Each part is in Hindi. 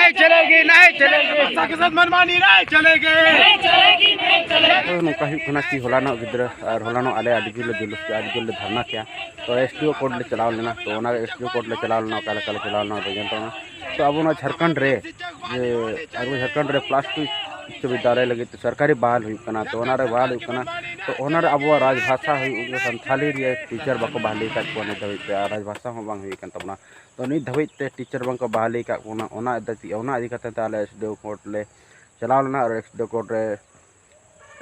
नहीं चलेगी, नहीं चलेगी, भाषा के साथ मनमानी नहीं चलेगी, नहीं चलेगी, नहीं चलेगी। नौका हुना कि होलानो गिद्रा और होलानो आले आदिगुल जुलूस के आदिगुल धरना किया तो एसडीओ कोर्ट ले चलाव लेना तो ओना एसडीओ कोर्ट ले चलाव लेना काले काले चलाव लेना बजन तो अब ना झारखंड रे झारखंड रे प्लास्टिक विश्वविद्यालय लगे तो सरकारी बहाल हुई तो ओनारे बहाल हुई तो ओनारे अब राजभाषा हुई संथाली रे टीचर बको बहाली का को धबे राजभाषा हो बांग हुई कन तो नी धबे टीचर बको बहाली का ओना इदी कते ताले एसडीओ कोर्ट ले चलाव लेना और एसडीओ कोर्ट रे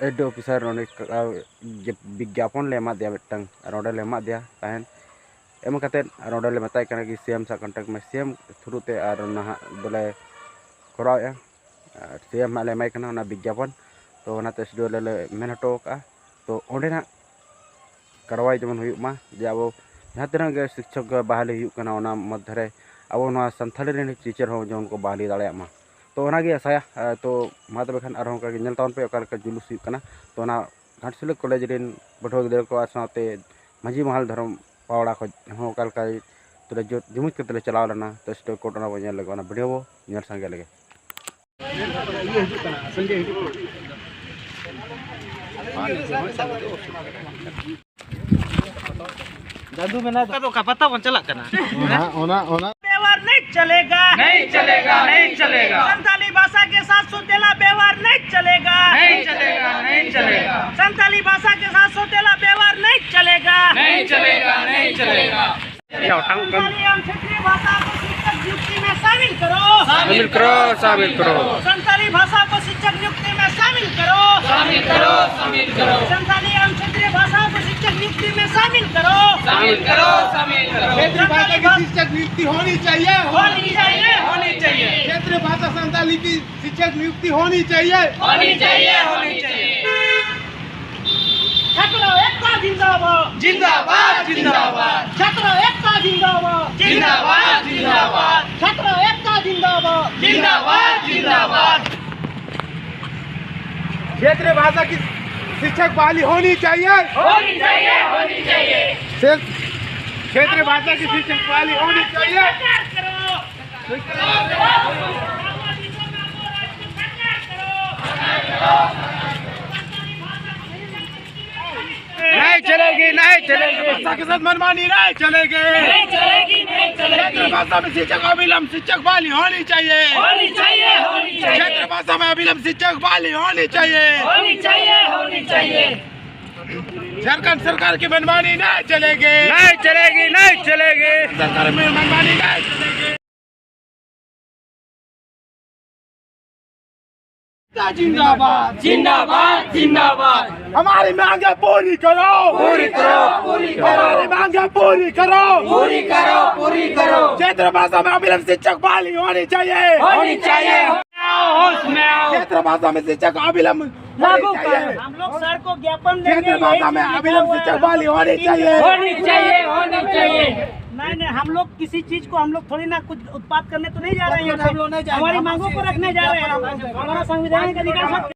एसडीओ ऑफिसर विज्ञापन ले एमा दिया मिटंग और ले एमा दिया तहन एम कते और ले बताय कना कि सीएम सा कांटेक्ट में सीएम थ्रू ते और ना बोले कराया सीएम माले माय कना विज्ञापन तो ओना एसडीओ ले मेन हटो का तो ओंडेना कार्रवाई जमन हुयुमा जे अब जहाँ तीन गे शिक्षक बहाली हुयुकना ओना मध्य अब ना संथाली रे टीचर हो जो उनको बहाली दाड़े मा तो ओना गे आसाया तो मा तबे खान आरो का नेल ताउन पे ओका जुलूस हुयुकना तो ओना घाटसिलक कॉलेज रेन बठो गिदर को साथे मांझी महल धर्म पावड़ा को हो कालका तो जो जुमुज कतले चलाव लेना तो एसडीओ कोर्ट ना बजन लगे वीडियो वो नेल संगे लगे जादू में ना तो का पता बन चला करना ओना व्यवहार नहीं चलेगा, नहीं चलेगा, नहीं चलेगा, संथाली भाषा के साथ सौतेला व्यवहार नहीं चलेगा, नहीं चलेगा, नहीं चलेगा, संथाली भाषा के साथ सौतेला व्यवहार नहीं चलेगा, नहीं चलेगा, नहीं चलेगा। संथाली एवं क्षेत्रीय भाषा को शिक्षक नियुक्ति में शामिल करो, शामिल करो, शामिल करो, संथाली भाषा को शिक्षक नियुक्ति में शामिल करो, शामिल करो, शामिल करो, संथाली एवं क्षेत्रीय भाषा को शिक्षक नियुक्ति में शामिल करो, शामिल करो, शामिल करो। क्षेत्रीय भाषा की शिक्षक नियुक्ति होनी चाहिए, होनी चाहिए, होनी चाहिए, क्षेत्रीय भाषा संथाली की शिक्षक नियुक्ति होनी चाहिए, होनी चाहिए, होनी चाहिए। छात्र एकता जिंदाबाद, जिंदाबाद, जिंदाबाद, छात्र एकता जिंदाबाद, जिंदाबाद, जिंदाबाद, छात्र एकता जिंदाबाद, जिंदाबाद, जिंदाबाद। क्षेत्रीय भाषा की शिक्षक बहाली होनी चाहिए, होनी चाहिए, होनी चाहिए। क्षेत्रीय भाषा की शिक्षक बहाली होनी चाहिए। नहीं चलेगी, नहीं चलेगी, भाषा के साथ मनमानी नहीं चलेगी, नहीं चलेगी, नहीं चलेगी, क्षेत्रीय भाषा में शिक्षक अविलंब शिक्षक बहाली होनी चाहिए, होनी चाहिए, होनी चाहिए, क्षेत्रीय भाषा में अविलंब शिक्षक बहाली होनी चाहिए, होनी चाहिए, होनी चाहिए। झारखंड सरकार की मनमानी नहीं चलेगी, नहीं चलेगी, नहीं चलेगी, सरकार में मनमानी नहीं चलेगी। जिंदाबाद, जिंदाबाद, जिंदाबाद, हमारी मांगे पूरी करो, पूरी करो, पूरी करो, हमारी मांगे पूरी करो, पूरी करो, पूरी करो, क्षेत्रीय भाषा में अविलंब शिक्षक बहाली होनी चाहिए, होनी चाहिए। होश में आओ, क्षेत्रीय भाषा में शिक्षक अविलंब लागू होनी चाहिए, कर हम लोग सर को ज्ञापन देंगे, क्षेत्रीय भाषा में अविलंब शिक्षक बहाली होनी चाहिए, होनी चाहिए, होनी चाहिए। नहीं, हम लोग किसी चीज को हम लोग थोड़ी ना कुछ उत्पाद करने तो नहीं जा रहे हैं, हमारी मांगों को रखने जा रहे हैं, हमारा संविधानिक अधिकार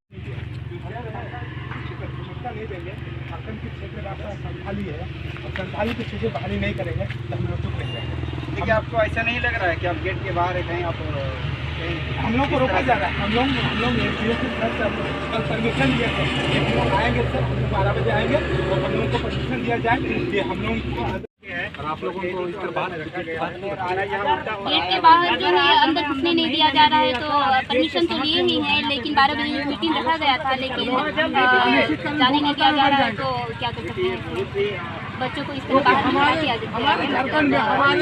संथाली की चीजें बहाली नहीं करेंगे तो हम लोग चुप रहेंगे। देखिए, आपको ऐसा नहीं लग रहा है कि आप गेट के बाहर है कहीं आप हम लोग को रोका जा रहा है, हम लोग कल परमिशन दिया था, हम लोग आएंगे सर 12 बजे आएंगे और हम लोग को परमिशन दिया जाए कि हम लोग और आप लोगों को इस तरह बाहर गेट के बाहर जो है अंदर घुसने नहीं दिया जा रहा है, तो परमिशन तो लिए ही है, लेकिन 12 बजे मीटिंग रखा गया था, लेकिन जाने नहीं दिया जा रहा है, तो क्या कर सकते हैं। बच्चों को इस तरह बाहर नहीं किया जाता है,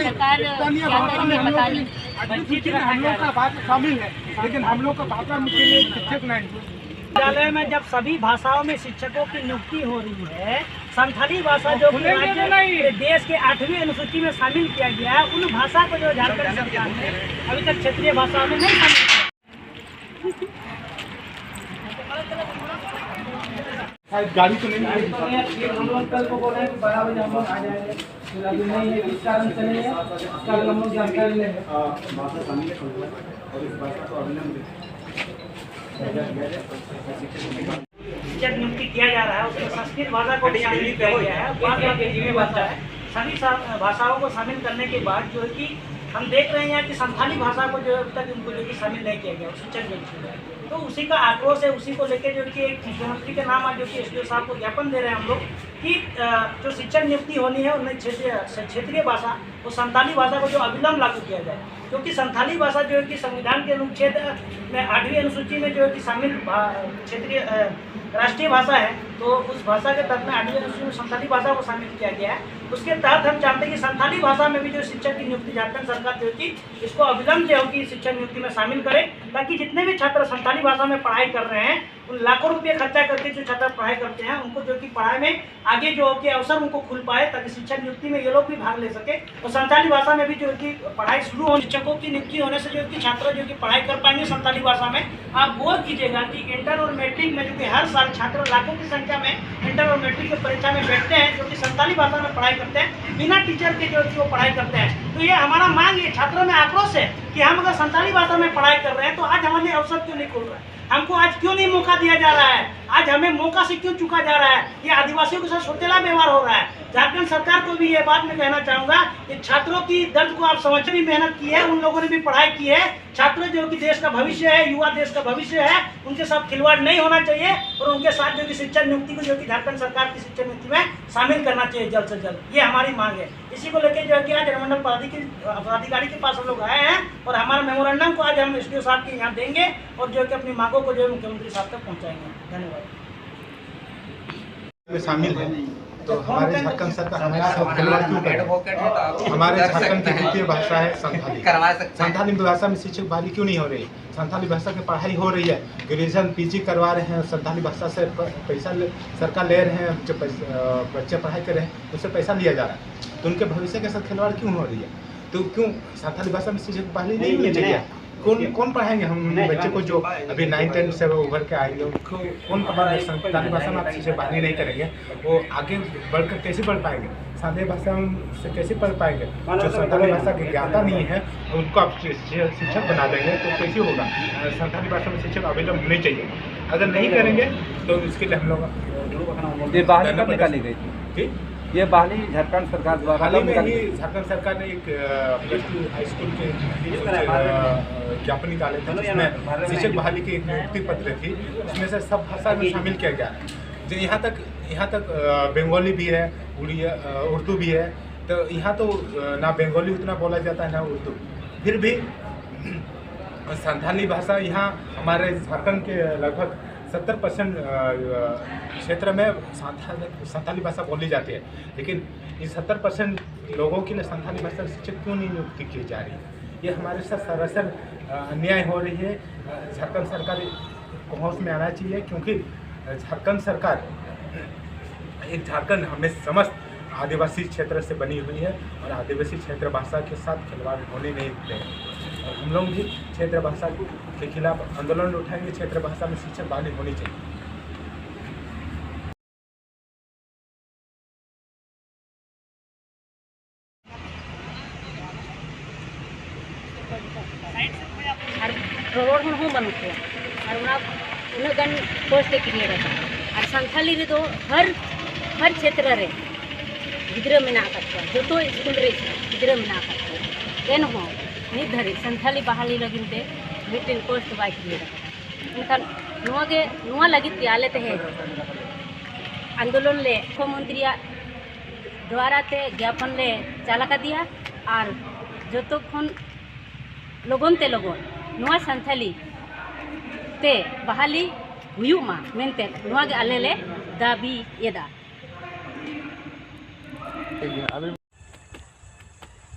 सरकार क्या करेंगे पता नहीं। हम लोग का बात शामिल है, लेकिन हम लोग का भाषा के लिए शिक्षक नहीं। विद्यालय में जब सभी भाषाओं में शिक्षकों की नियुक्ति हो रही है, संथाली भाषा जो कि राज्य देश के 8वीं अनुसूची में शामिल किया गया है, उन भाषा को जो झारखंड सरकार ने अभी तक क्षेत्रीय भाषाओं में नहीं शामिल किया। गाड़ी तो नहीं हम लोग कल को बोल रहे हैं 12 बजे हम लोग आ जाएंगे, अभी नहीं है, इस कारण से नहीं है, कल हम लोग जानकारी लेंगे। शिक्षक नियुक्ति किया जा रहा है, उसमें संस्कृत भाषा को शामिल किया गया है, बाद में भाषा है, सभी भाषाओं को शामिल करने के बाद जो है कि हम देख रहे हैं कि संथाली भाषा को जो अभी तक उनको जो कि शामिल नहीं किया गया शिक्षण नीति में, तो उसी का आक्रोश है। उसी को लेकर जो कि एक मुख्यमंत्री के नाम आज जो कि एसडीओ साहब को ज्ञापन दे रहे हैं हम लोग कि जो शिक्षण नियुक्ति होनी है उनमें क्षेत्रीय भाषा और संथाली भाषा को जो अविलंब लागू किया जाए, क्योंकि संथाली भाषा जो है कि संविधान के अनुच्छेद में 8वीं अनुसूची में जो है कि शामिल क्षेत्रीय राष्ट्रीय भाषा है, तो उस भाषा के तहत में 8वीं अनुसूची में संथाली भाषा को शामिल किया गया है। उसके तहत हम चाहते हैं कि संथाली भाषा में भी जो शिक्षक की नियुक्ति झारखंड सरकार जो कि इसको अविलंब जो होगी शिक्षक नियुक्ति में शामिल करे, ताकि जितने भी छात्र संथाली भाषा में पढ़ाई कर रहे हैं उन लाखों रुपये खर्चा करके जो छात्र पढ़ाई करते हैं उनको जो कि पढ़ाई में आगे जो कि अवसर उनको खुल पाए, ताकि शिक्षक नियुक्ति में ये लोग भी भाग ले सके और संथाली भाषा में भी जो कि पढ़ाई शुरू हो। शिक्षकों की नियुक्ति होने से जो कि छात्र जो कि पढ़ाई कर पाएंगे संथाली भाषा में। आप गौर कीजिएगा कि इंटर और मैट्रिक में जो कि हर साल छात्र लाखों की संख्या में इंटर और मैट्रिक की परीक्षा में बैठते हैं जो कि संथाली भाषा में पढ़ाई करते हैं, बिना टीचर के जो कि वो पढ़ाई करते हैं। तो ये हमारा मांग है, छात्रों में आक्रोश है कि हम अगर संथाली भाषा में पढ़ाई कर रहे हैं तो आज हमारे लिए अवसर क्यों नहीं खुल रहा है, हमको आज क्यों नहीं मौका दिया जा रहा है, आज हमें मौका से क्यों चुका जा रहा है। ये आदिवासियों के साथ सौतेला व्यवहार हो रहा है। झारखंड सरकार को भी ये बात मैं कहना चाहूँगा कि छात्रों की दर्द को आप समझने भी मेहनत की है, उन लोगों ने भी पढ़ाई की है। छात्र जो कि देश का भविष्य है, युवा देश का भविष्य है, उनके साथ खिलवाड़ नहीं होना चाहिए और उनके साथ जो कि शिक्षा नियुक्ति को जो कि झारखंड सरकार की शिक्षा नीति में शामिल करना चाहिए जल्द से जल्द। ये हमारी मांग है। इसी को लेकर जो है कि आज मंडल पदाधिकारी के पास हम लोग आए हैं और हमारा मेमोरेंडम को आज हम एसडीओ साहब के यहाँ देंगे और जो कि अपनी मांगों को जो है मुख्यमंत्री साहब तक पहुँचाएंगे। धन्यवाद। में शामिल है तो हमारे झारखंड सरकार हमारे साथ खिलवाड़ क्यों करे। हमारे झारखंड की द्वितीय भाषा है संथाली। संथाली भाषा में शिक्षक बहाली क्यों नहीं हो रही। संथाली भाषा की पढ़ाई हो रही है, ग्रेजुएशन पीजी करवा रहे हैं, संथाली भाषा से पैसा सरकार ले रहे हैं, जो बच्चे पढ़ाई कर रहे हैं उससे पैसा लिया जा रहा है, तो उनके भविष्य के साथ खिलवाड़ क्यों हो रही है। तो क्यों संथाली भाषा में शिक्षक बहाली नहीं होनी चाहिए। कौन पढ़ाएंगे हम बच्चे को जो अभी 9-10 से उभर के आएंगे, कौन पढ़ाएंगे। संथाली भाषा में आप शिक्षक बहाली नहीं करेंगे, वो आगे बढ़कर कैसे पढ़ पाएंगे, संथाली भाषा से कैसे पढ़ पाएंगे। जो संथाली भाषा की ज्ञाता नहीं है उनको आप शिक्षक बना देंगे तो कैसे होगा। संथाली भाषा में शिक्षक अविलंब होने चाहिए, अगर नहीं करेंगे तो इसके लिए हम लोग ये बहाली कब निकाली गई थी। ये बहाली झारखंड सरकार द्वारा हाल ही में ही झारखंड सरकार ने एक +2 हाई स्कूल के ज्ञापन निकाले थे जिसमें शिक्षक बहाली की एक नियुक्ति पत्र थी, उसमें से सब भाषा में शामिल किया गया है। जो यहाँ तक बंगाली भी है, उर्दू भी है, तो यहाँ तो ना बंगाली उतना बोला जाता है ना उर्दू, फिर भी संथाली भाषा यहाँ हमारे झारखंड के लगभग 70% क्षेत्र में संथाली भाषा बोली जाती है, लेकिन इस 70% लोगों के लिए संथाली भाषा शिक्षक क्यों नहीं नियुक्ति की जा रही है। ये हमारे साथ सरासर अन्याय हो रही है। झारखंड सरकार को होश में आना चाहिए, क्योंकि झारखंड सरकार झारखंड हमें समस्त आदिवासी क्षेत्र से बनी हुई है और आदिवासी क्षेत्र भाषा के साथ खिलवाड़ होने नहीं देंगे। और हम लोग भी क्षेत्र भाषा के खिलाफ आंदोलन उठाएंगे। क्षेत्र भाषा में शिक्षक बहाली होनी चाहिए। रोड हूँ बनू को और उन्हें गन पोस्ट क्रिएट और संथाली रे तो हर क्षेत्र रे गिद्रा में जो तो स्कूल रे गिद्रा में एन हो नित धरी संथाली बहाली लगिनते मिटिन पोस्ट बाय क्रिएट एनखान लगित आले ते आंदोलन ले मुख्यमंत्री द्वारा ते ज्ञापन ले चालका दिया और जो तो खन लगन ते लगन नुआ संथाली ते बहाली हुयुमा मेनते नुआ गे आले ले दाबी येदा।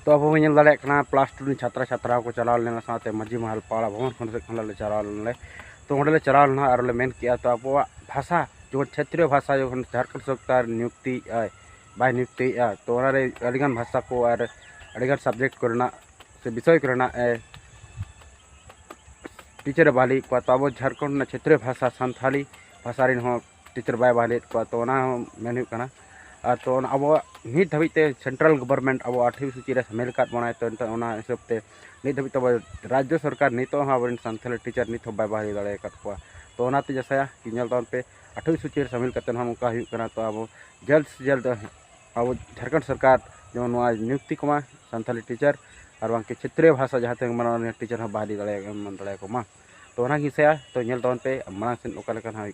तो अब बन दाड़े +2 छात्रा छात्रा को चलाव लेना साथे माजी महल पाड़ा भवन खन चलाव लेना तो वोले चलाव लेना और मेन किया तो अब भाषा जो क्षेत्रीय भाषा जो झारखंड सरकार नियुक्ति बाय नियुक्ति तो अड़ीगान भाषा को और अड़ीगान सब्जेक्ट करना से विषय करना टीचर बहाली को तो अब झारखंड क्षेत्रीय भाषा संथाली भाषा टीचर बाय बहाली को तो मेन और तो अब नित धाबीते सेंट्रल गवर्नमेंट अब 8वीं सूची रे शामिल कर बनाए तो हिसाब से नित धाबी तो राज्य सरकार नित अब संथाली टीचर नित बाय बहाली दाड़े तो जैसा कि पे 8वीं सूची रे शामिल करते हम तो अब जल्द से जल्द अब झारखंड सरकार जो नियुक्ति को संथाली टीचर और बाकी क्षेत्रीय भाषा जहाँ तक माना टीचर हाँ बाहरी दाड़ा को मा तो ना गिसे तो तौन पे मांग से ओका लेका हुई